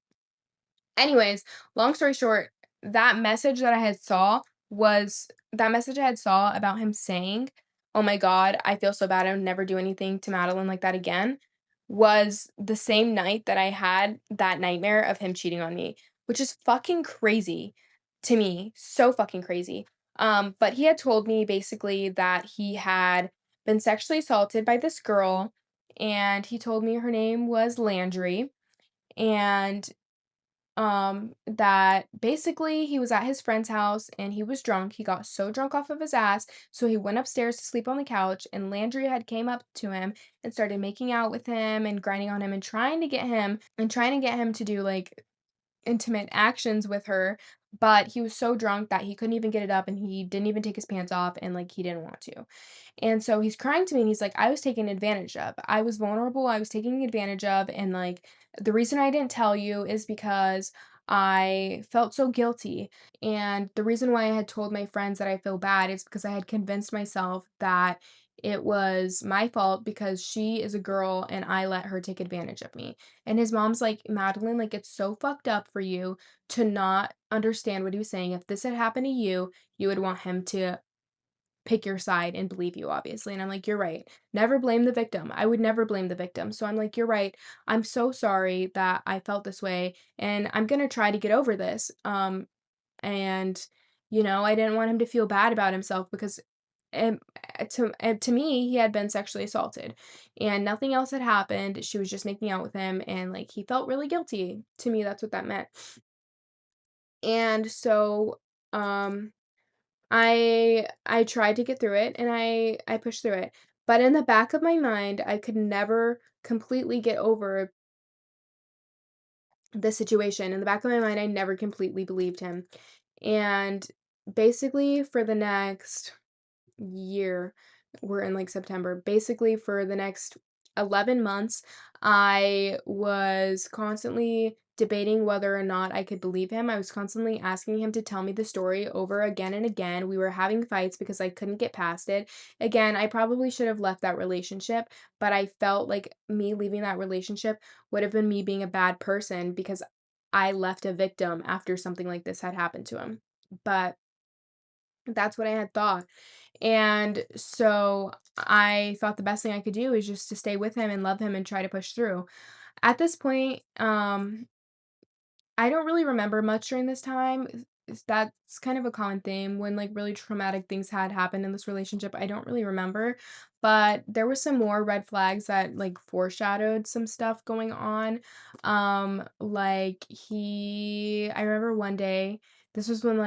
Anyways, long story short, that message I had saw about him saying, "Oh my god, I feel so bad. I would never do anything to Madeline like that again," was the same night that I had that nightmare of him cheating on me, which is fucking crazy to me. So fucking crazy. But he had told me basically that he had been sexually assaulted by this girl, and he told me her name was Landry, and that basically he was at his friend's house and he was drunk. He got so drunk off of his ass, so he went upstairs to sleep on the couch and Landry had came up to him and started making out with him and grinding on him and trying to get him to do like intimate actions with her, but he was so drunk that he couldn't even get it up and he didn't even take his pants off and like he didn't want to. And so he's crying to me and he's like, I was taken advantage of. I was vulnerable. I was taken advantage of. And like, the reason I didn't tell you is because I felt so guilty. And the reason why I had told my friends that I feel bad is because I had convinced myself that it was my fault because she is a girl and I let her take advantage of me. And his mom's like, Madeline, like, it's so fucked up for you to not understand what he was saying. If this had happened to you, you would want him to pick your side and believe you, obviously. And I'm like, "You're right. Never blame the victim." I would never blame the victim. So I'm like, "You're right. I'm so sorry that I felt this way, and I'm gonna try to get over this." And I didn't want him to feel bad about himself because um, to me, he had been sexually assaulted, and nothing else had happened. She was just making out with him, and like he felt really guilty. To me, that's what that meant. And so, um, I tried to get through it, and I pushed through it. But in the back of my mind, I could never completely get over the situation. In the back of my mind, I never completely believed him. And basically, for the next year, we're in like September. Basically, for the next 11 months, I was constantly debating whether or not I could believe him. I was constantly asking him to tell me the story over again and again. We were having fights because I couldn't get past it. Again, I probably should have left that relationship, but I felt like me leaving that relationship would have been me being a bad person because I left a victim after something like this had happened to him. But that's what I had thought. And so I thought the best thing I could do is just to stay with him and love him and try to push through. At this point, I don't really remember much during this time. That's kind of a common theme when like really traumatic things had happened in this relationship. I don't really remember, but there were some more red flags that like foreshadowed some stuff going on. I remember one day, this was when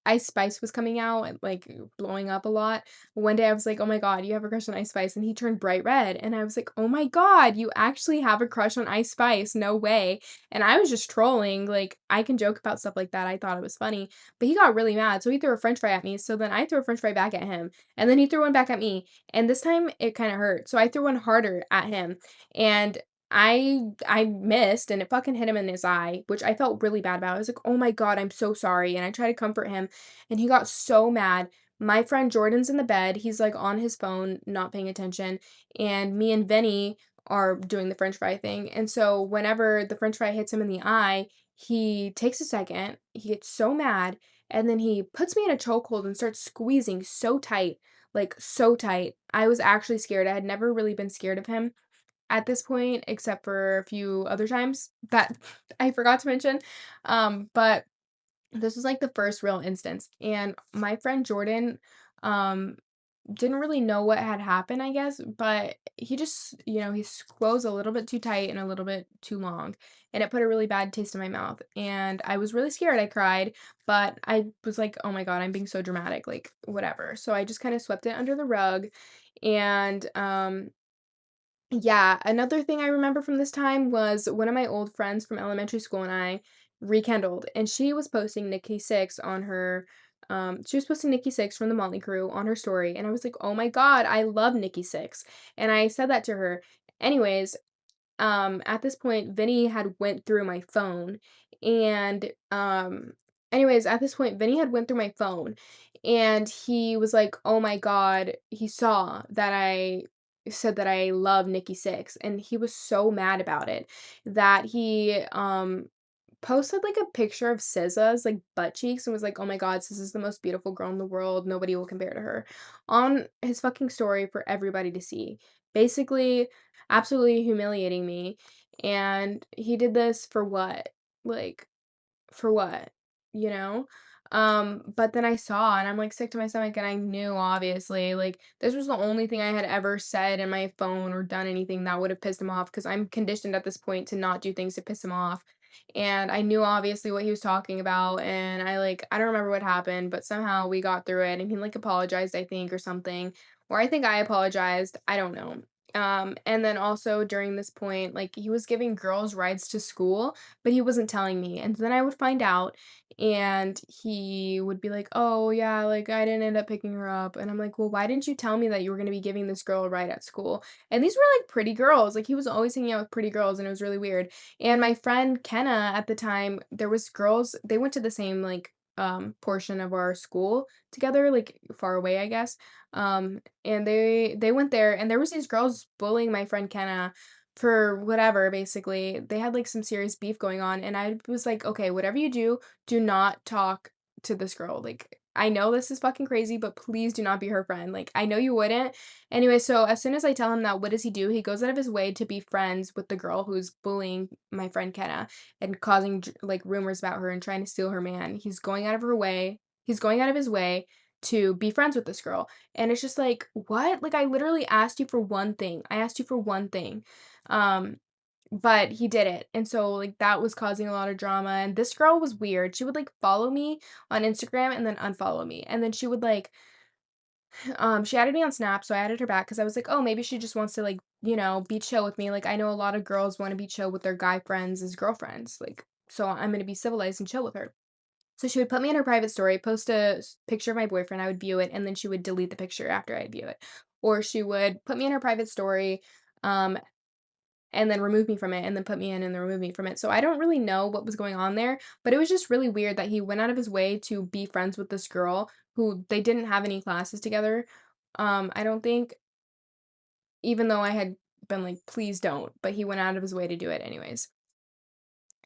Ice Spice was coming out and, like, blowing up a lot. One day I was like, "Oh my god, you have a crush on Ice Spice," and he turned bright red, and I was like, "Oh my god, you actually have a crush on Ice Spice, no way." And I was just trolling, like, I can joke about stuff like that, I thought it was funny, but he got really mad, so he threw a french fry at me, so then I threw a french fry back at him, and then he threw one back at me, and this time it kinda hurt, so I threw one harder at him, and I missed, and it fucking hit him in his eye, which I felt really bad about. I was like, "Oh my god, I'm so sorry," and I tried to comfort him, and he got so mad. My friend Jordan's in the bed. He's like on his phone, not paying attention. And me and Vinny are doing the french fry thing. And so whenever the french fry hits him in the eye, he takes a second, he gets so mad, and then he puts me in a chokehold and starts squeezing so tight, like so tight. I was actually scared. I had never really been scared of him at this point, except for a few other times that I forgot to mention. But this was, like, the first real instance, and my friend Jordan, um, didn't really know what had happened, I guess, but he just, he squoze a little bit too tight and a little bit too long, and it put a really bad taste in my mouth, and I was really scared, I cried, but I was like, "Oh my god, I'm being so dramatic, like, whatever." So I just kinda swept it under the rug, and, yeah, another thing I remember from this time was one of my old friends from elementary school and I rekindled, and she was posting Nikki Six from the Motley Crew on her story, and I was like, "Oh my god, I love Nikki Six," and I said that to her. Anyways, at this point, Vinny had went through my phone, and, at this point, Vinny had went through my phone, and he was like, "Oh my god," he saw that I said that I love Nikki Sixx, and he was so mad about it that he, posted, like, a picture of SZA's, like, butt cheeks and was like, "Oh my god, SZA's the most beautiful girl in the world, nobody will compare to her," on his fucking story for everybody to see. Basically, absolutely humiliating me, and he did this for what? Like, for what? You know? But then I saw and I'm, like, sick to my stomach, and I knew, obviously, like, this was the only thing I had ever said in my phone or done anything that would have pissed him off because 'cause I'm conditioned at this point to not do things to piss him off, and I knew, obviously, what he was talking about, and I don't remember what happened, but somehow we got through it, and he, like, apologized, I think, or something, or I think I apologized, I don't know. And then also during this point, like, he was giving girls rides to school, but he wasn't telling me, and then I would find out, and he would be like, "Oh, yeah, like, I didn't end up picking her up," and I'm like, "Well, why didn't you tell me that you were gonna be giving this girl a ride at school?" And these were, like, pretty girls, like, he was always hanging out with pretty girls, and it was really weird, and my friend Kenna at the time, there was girls they went to the same, like, portion of our school together, like, far away, I guess, and they went there, and there was these girls bullying my friend Kenna for whatever, basically. They had, like, some serious beef going on, and I was like, "Okay, whatever you do, do not talk to this girl, like, I know this is fucking crazy, but please do not be her friend. Like, I know you wouldn't. Anyway, so as soon as I tell him that, what does he do? He goes out of his way to be friends with the girl who's bullying my friend Kenna and causing like rumors about her and trying to steal her man. He's going out of his way to be friends with this girl. And it's just like, what? Like, I literally asked you for one thing. I asked you for one thing. Um, but he did it, and so, like, that was causing a lot of drama, and this girl was weird. She would, like, follow me on Instagram and then unfollow me, and then she would, like, she added me on Snap, so I added her back because I was like, "Oh, maybe she just wants to, like, be chill with me." Like, I know a lot of girls wanna be chill with their guy friends as girlfriends, like, so I'm gonna be civilized and chill with her. So she would put me in her private story, post a picture of my boyfriend, I would view it, and then she would delete the picture after I view it. Or she would put me in her private story, um, and then remove me from it, and then put me in and then remove me from it. So I don't really know what was going on there, but it was just really weird that he went out of his way to be friends with this girl who they didn't have any classes together. I don't think, even though I had been like, please don't, but he went out of his way to do it anyways.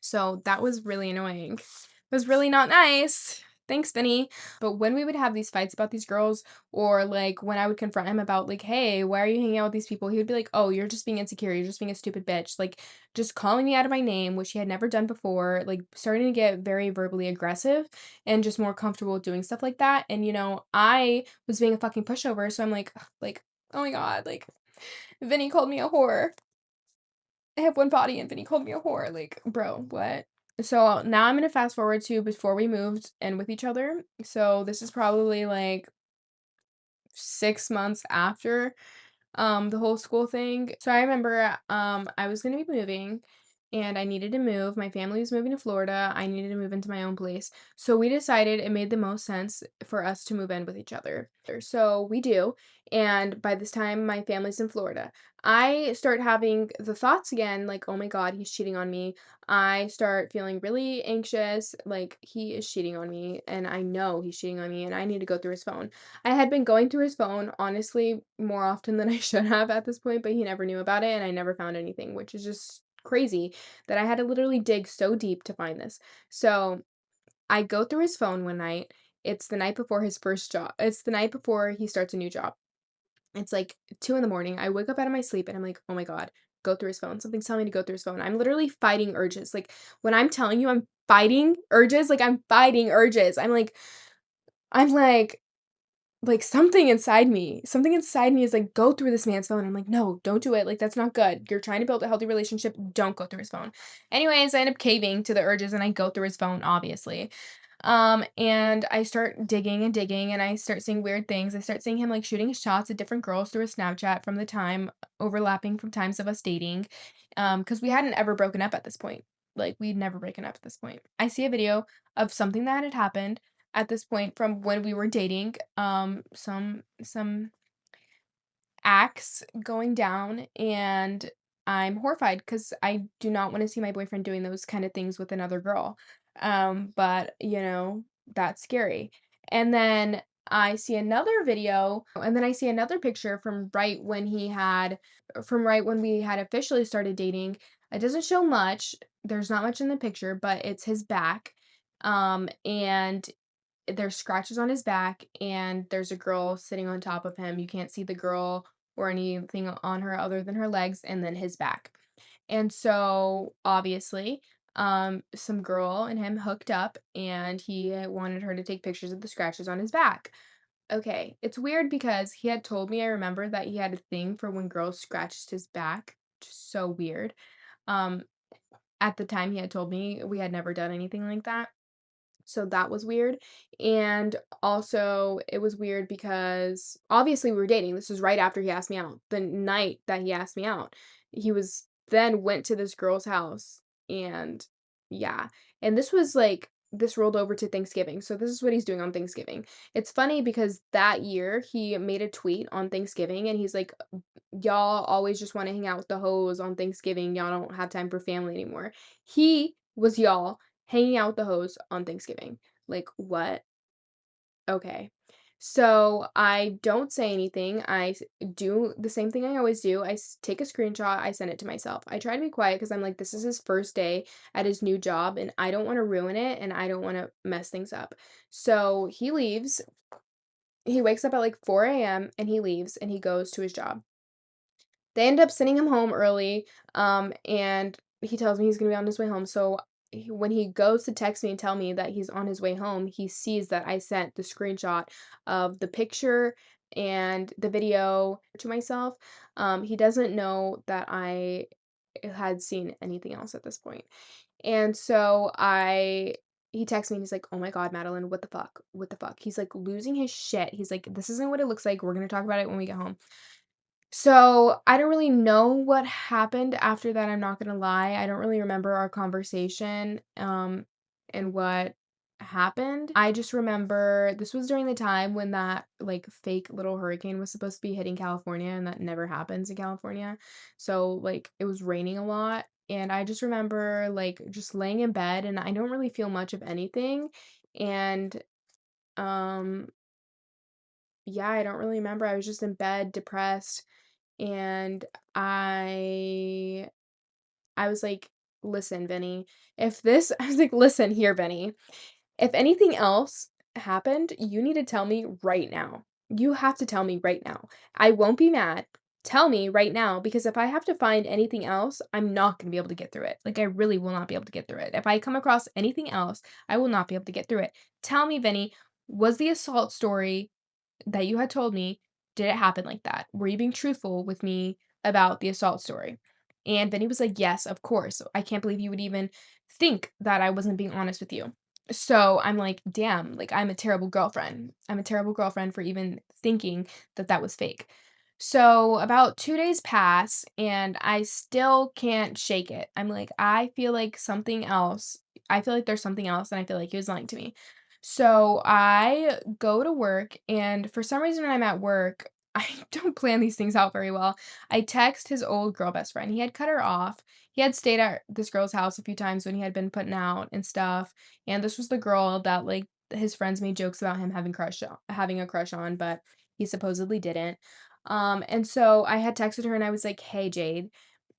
So that was really annoying. It was really not nice. Thanks, Vinny. But when we would have these fights about these girls, or like when I would confront him about, like, hey, why are you hanging out with these people? He would be like, oh, you're just being insecure. You're just being a stupid bitch. Like, just calling me out of my name, which he had never done before, like starting to get very verbally aggressive and just more comfortable with doing stuff like that. And, I was being a fucking pushover. So I'm like, ugh, like, oh my God, like, Vinny called me a whore. I have one body and Vinny called me a whore. Like, bro, what? So now I'm gonna fast forward to before we moved in with each other. So this is probably like 6 months after the whole school thing. So I remember I was gonna be moving and I needed to move. My family was moving to Florida. I needed to move into my own place. So we decided it made the most sense for us to move in with each other. So we do. And by this time my family's in Florida. I start having the thoughts again, like, oh my God, he's cheating on me. I start feeling really anxious, like he is cheating on me, and I know he's cheating on me, and I need to go through his phone. I had been going through his phone, honestly, more often than I should have at this point, but he never knew about it, and I never found anything, which is just crazy that I had to literally dig so deep to find this. So I go through his phone one night. It's the night before his first job. It's the night before he starts a new job. It's like 2 in the morning. I wake up out of my sleep and I'm like, oh my God, go through his phone. Something's telling me to go through his phone. I'm literally fighting urges. Like, when I'm telling you I'm fighting urges, like, I'm fighting urges. I'm like, something inside me is like, go through this man's phone. I'm like, no, don't do it. Like, that's not good. You're trying to build a healthy relationship. Don't go through his phone. Anyways, I end up caving to the urges and I go through his phone, obviously. And I start digging and digging and I start seeing weird things. I start seeing him like shooting shots at different girls through his Snapchat from the time overlapping from times of us dating. Because we hadn't ever broken up at this point. Like, we'd never broken up at this point. I see a video of something that had happened at this point from when we were dating. Some acts going down, and I'm horrified because I do not want to see my boyfriend doing those kind of things with another girl. But that's scary. And then I see another video, and then I see another picture from right when we had officially started dating. It doesn't show much. There's not much in the picture, but it's his back. And there's scratches on his back and there's a girl sitting on top of him. You can't see the girl or anything on her other than her legs and then his back. And so obviously, some girl and him hooked up and he wanted her to take pictures of the scratches on his back. Okay, it's weird because he had told me, I remember, that he had a thing for when girls scratched his back. Just so weird. Um, at the time he had told me we had never done anything like that. So that was weird. And also, it was weird because obviously we were dating. This was right after he asked me out. The night that he asked me out, he was then went to this girl's house. And yeah. And this rolled over to Thanksgiving. So this is what he's doing on Thanksgiving. It's funny because that year he made a tweet on Thanksgiving and he's like, y'all always just want to hang out with the hoes on Thanksgiving. Y'all don't have time for family anymore. He was y'all hanging out with the hoes on Thanksgiving. Like, what? Okay. So I don't say anything. Do the same thing I always do. Take a screenshot, I send it to myself. I try to be quiet because I'm like, this is his first day at his new job and I don't want to ruin it and I don't want to mess things up. So he leaves. He wakes up at like 4 a.m. and he leaves and he goes to his job. They end up sending him home early, and he tells me he's gonna be on his way home, so when he goes to text me and tell me that he's on his way home, he sees that I sent the screenshot of the picture and the video to myself. He doesn't know that I had seen anything else at this point. And so he texts me and he's like, "Oh my God, Madeline, what the fuck? What the fuck?" He's like losing his shit. He's like, "This isn't what it looks like. We're gonna talk about it when we get home." So, I don't really know what happened after that, I'm not gonna lie. I don't really remember our conversation, and what happened. I just remember this was during the time when that, like, fake little hurricane was supposed to be hitting California, and that never happens in California. So, like, it was raining a lot, and I just remember, like, just laying in bed, and I don't really feel much of anything, and, um, yeah, I don't really remember. I was just in bed, depressed, and I I was like, "Listen, Vinny, if this" I was like, "Listen here, Vinny. If anything else happened, you need to tell me right now. You have to tell me right now. I won't be mad. Tell me right now because if I have to find anything else, I'm not going to be able to get through it. Like I really will not be able to get through it. If I come across anything else, I will not be able to get through it. Tell me, Vinny, was the assault story that you had told me, did it happen like that? Were you being truthful with me about the assault story?" And then he was like, "Yes, of course. I can't believe you would even think that I wasn't being honest with you." So I'm like, "Damn, like I'm a terrible girlfriend. I'm a terrible girlfriend for even thinking that that was fake." So about 2 days pass and I still can't shake it. I'm like, I feel like something else. I feel like there's something else and I feel like he was lying to me. So I go to work, and for some reason when I'm at work, I don't plan these things out very well. I text his old girl best friend. He had cut her off. He had stayed at this girl's house a few times when he had been putting out and stuff. And this was the girl that like his friends made jokes about him having a crush on, but he supposedly didn't. And so I had texted her and I was like, "Hey Jade,"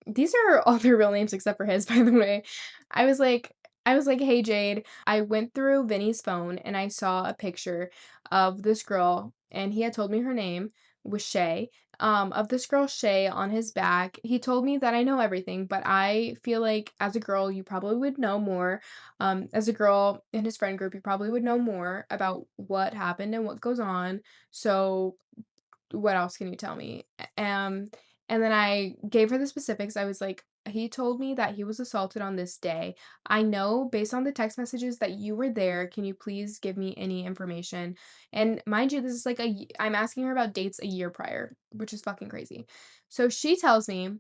these are all their real names except for his, by the way. I was like "Hey, Jade." I went through Vinny's phone and I saw a picture of this girl, and he had told me her name was Shay. Of this girl Shay on his back. He told me that I know everything, but I feel like as a girl, you probably would know more. As a girl in his friend group, you probably would know more about what happened and what goes on. So what else can you tell me? And then I gave her the specifics. I was like, he told me that he was assaulted on this day. I know based on the text messages that you were there. Can you please give me any information? And mind you, this is like I'm asking her about dates a year prior, which is fucking crazy. So she tells me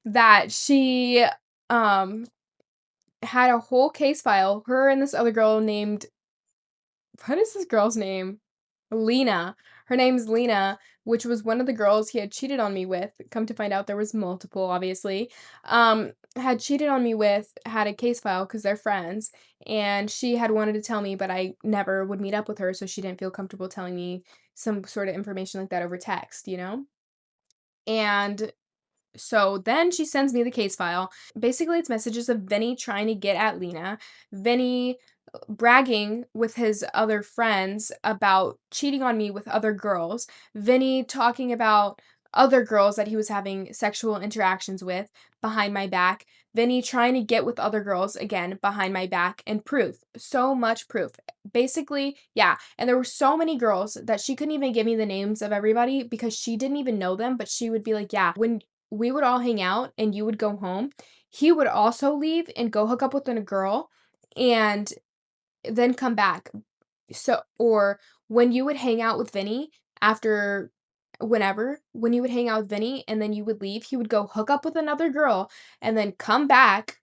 that she um had a whole case file, her and this other girl named, what is this girl's name? Lena. Her name's Lena, which was one of the girls he had cheated on me with. Come to find out there was multiple, obviously. Had cheated on me with, had a case file because they're friends, and she had wanted to tell me, but I never would meet up with her, so she didn't feel comfortable telling me some sort of information like that over text, you know? And so then she sends me the case file. Basically, it's messages of Vinny trying to get at Lena, Vinny bragging with his other friends about cheating on me with other girls, Vinny talking about other girls that he was having sexual interactions with behind my back, Vinny trying to get with other girls again behind my back, and proof. So much proof. Basically, yeah. And there were so many girls that she couldn't even give me the names of everybody because she didn't even know them, but she would be like, "Yeah, when we would all hang out and you would go home, he would also leave and go hook up with a girl and then come back." So or when you would hang out with Vinny after when you would hang out with Vinny and then you would leave, he would go hook up with another girl and then come back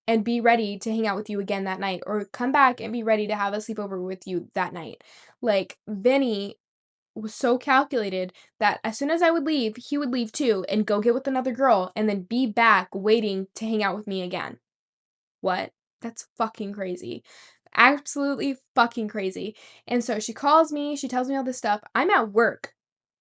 and be ready to hang out with you again that night, or come back and be ready to have a sleepover with you that night. Like, Vinny was so calculated that as soon as I would leave, he would leave too and go get with another girl and then be back waiting to hang out with me again. What? That's fucking crazy. Absolutely fucking crazy. And so she calls me, she tells me all this stuff. I'm at work.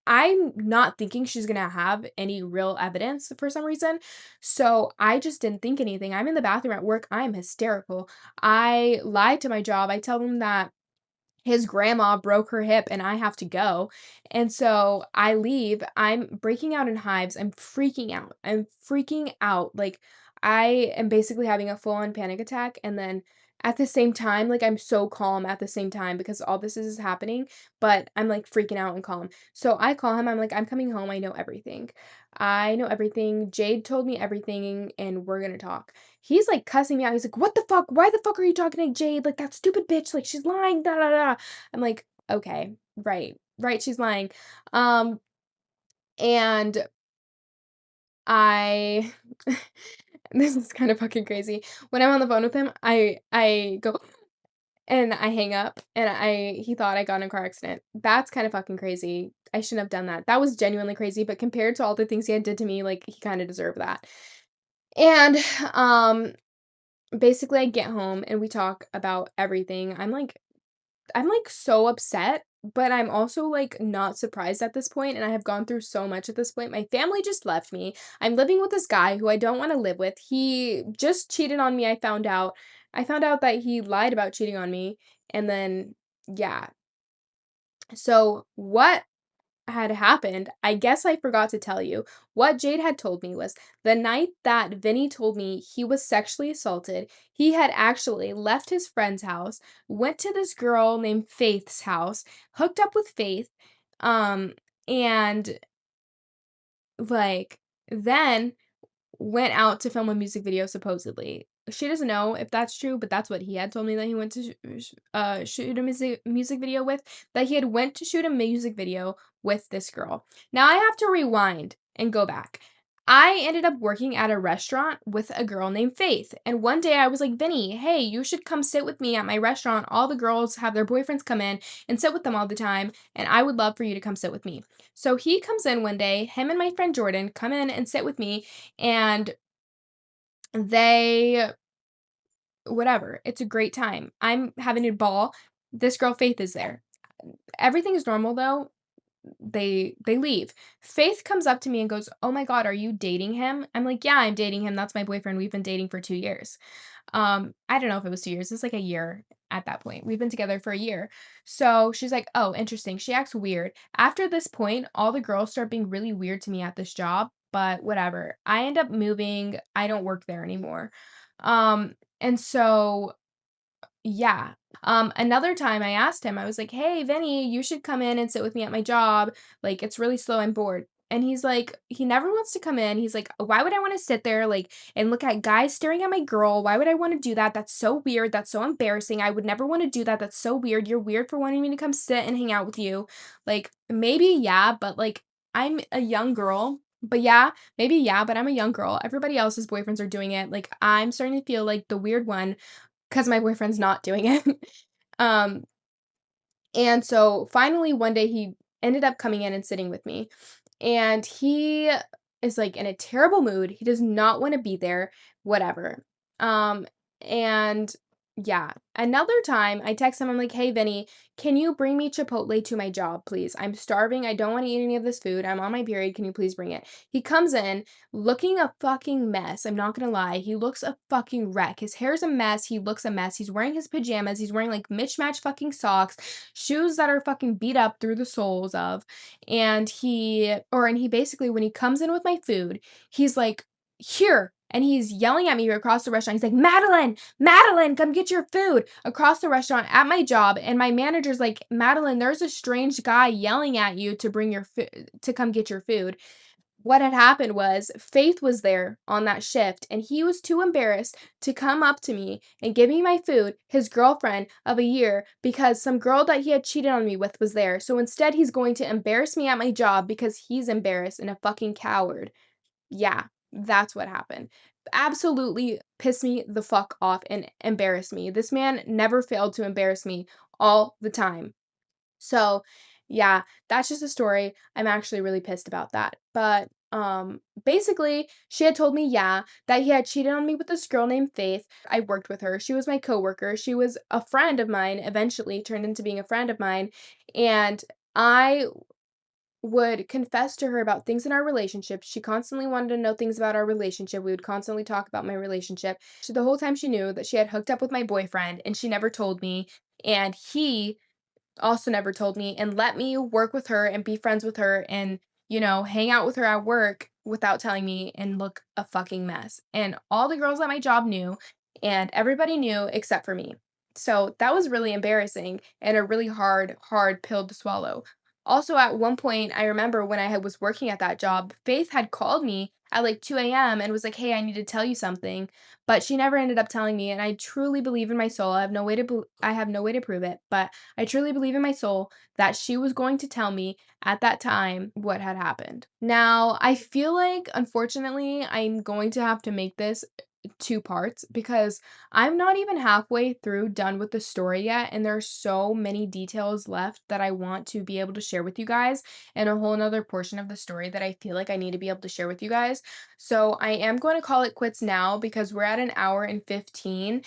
I'm not thinking she's gonna have any real evidence for some reason. So I just didn't think anything. I'm in the bathroom at work. I'm hysterical. I lied to my job. I tell them that his grandma broke her hip and I have to go. And so I leave. I'm breaking out in hives. I'm freaking out. I'm freaking out. Like I am basically having a full-on panic attack. And then at the same time, like I'm so calm at the same time because all this is happening, but I'm like freaking out and calm. So I call him. I'm like, I'm coming home. I know everything. I know everything. Jade told me everything and we're gonna talk. He's, like, cussing me out. He's like, "What the fuck? Why the fuck are you talking to Jade? Like, that stupid bitch, like, she's lying, da da da." I'm like, "Okay, right, right, she's lying." Um, and I this is kinda fucking crazy. When I'm on the phone with him, I go and I hang up, and he thought I got in a car accident. That's kinda fucking crazy. I shouldn't have done that. That was genuinely crazy, but compared to all the things he had did to me, like, he kinda deserved that. And, um basically, I get home and we talk about everything. I'm like so upset, but I'm also like not surprised at this point, and I have gone through so much at this point. My family just left me. I'm living with this guy who I don't want to live with. He just cheated on me, I found out. I found out that he lied about cheating on me, and then yeah. So, what had happened, I guess I forgot to tell you. What Jade had told me was the night that Vinny told me he was sexually assaulted, he had actually left his friend's house, went to this girl named Faith's house, hooked up with Faith, um, and like then went out to film a music video supposedly. She doesn't know if that's true, but that's what he had told me that he went to shoot a music video with, that he had went to shoot a music video with this girl. Now I have to rewind and go back. I ended up working at a restaurant with a girl named Faith. And one day I was like, Vinny, hey, you should come sit with me at my restaurant. All the girls have their boyfriends come in and sit with them all the time. And I would love for you to come sit with me. So he comes in one day, him and my friend Jordan come in and sit with me, and they whatever, it's a great time. I'm having a ball. This girl Faith is there. Everything is normal though. They leave. Faith comes up to me and goes, "Oh my god, are you dating him?" I'm like, "Yeah, I'm dating him. That's my boyfriend. We've been dating for 2 years." I don't know if it was 2 years. It's like a year at that point. We've been together for a year. So she's like, "Oh, interesting." She acts weird. After this point, all the girls start being really weird to me at this job, but whatever. I end up moving. I don't work there anymore. And so yeah. Another time I asked him, I was like, "Hey, Vinny, you should come in and sit with me at my job. Like, it's really slow. I'm bored." And he's like, he never wants to come in. He's like, "Why would I want to sit there, like, and look at guys staring at my girl? Why would I want to do that? That's so weird. That's so embarrassing. I would never want to do that. That's so weird. You're weird for wanting me to come sit and hang out with you." Like, maybe, yeah, but like, I'm a young girl. But yeah, maybe, yeah, but I'm a young girl. Everybody else's boyfriends are doing it. Like, I'm starting to feel like the weird one 'cause my boyfriend's not doing it. Um, and so finally one day he ended up coming in and sitting with me, and he is, like, in a terrible mood. He does not wanna be there, whatever. Um, and yeah. Another time, I text him, I'm like, "Hey, Vinny, can you bring me Chipotle to my job, please? I'm starving. I don't wanna eat any of this food. I'm on my period. Can you please bring it?" He comes in looking a fucking mess. I'm not gonna lie. He looks a fucking wreck. His hair's a mess. He looks a mess. He's wearing his pajamas. He's wearing, like, mismatched fucking socks, shoes that are fucking beat up through the soles of, and he basically, when he comes in with my food, he's like, "Here," and he's yelling at me across the restaurant. He's like, "Madeline, Madeline, come get your food," across the restaurant at my job, and my manager's like, "Madeline, there's a strange guy yelling at you to bring your food to come get your food." What had happened was Faith was there on that shift, and he was too embarrassed to come up to me and give me my food, his girlfriend of a year, because some girl that he had cheated on me with was there. So instead, he's going to embarrass me at my job because he's embarrassed and a fucking coward. Yeah, that's what happened. Absolutely pissed me the fuck off and embarrassed me. This man never failed to embarrass me all the time. So, yeah, that's just a story. I'm actually really pissed about that. But Basically, she had told me, yeah, that he had cheated on me with this girl named Faith. I worked with her. She was my coworker. She was a friend of mine, eventually turned into being a friend of mine. And I would confess to her about things in our relationship. She constantly wanted to know things about our relationship. We would constantly talk about my relationship. The whole time she knew that she had hooked up with my boyfriend and she never told me. And he also never told me and let me work with her and be friends with her and, hang out with her at work without telling me and look a fucking mess. And all the girls at my job knew and everybody knew except for me. So that was really embarrassing and a really hard, hard pill to swallow. Also, at one point, I remember when was working at that job, Faith had called me at like 2 a.m. and was like, "Hey, I need to tell you something." But she never ended up telling me. And I truly believe in my soul. I have no way to prove it, but I truly believe in my soul that she was going to tell me at that time what had happened. Now, I feel like, unfortunately, I'm going to have to make this two parts because I'm not even halfway through done with the story yet. And there are so many details left that I want to be able to share with you guys, and a whole nother portion of the story that I feel like I need to be able to share with you guys. So I am going to call it quits now because we're at an hour and 15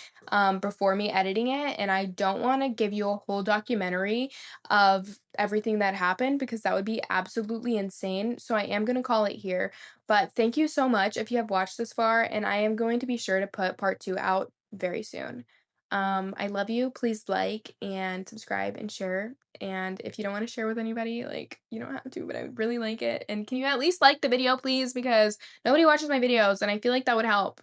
before me editing it. And I don't want to give you a whole documentary of everything that happened because that would be absolutely insane. So I am going to call it here. But thank you so much if you have watched this far. And I am going to be sure to put part two out very soon. I love you. Please like and subscribe and share. And if you don't want to share with anybody, like, you don't have to, but I would really like it. And can you at least like the video, please? Because nobody watches my videos and I feel like that would help.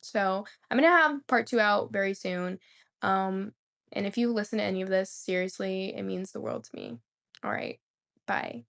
So I'm gonna have part two out very soon. Um, and if you listen to any of this, seriously, it means the world to me. All right. Bye.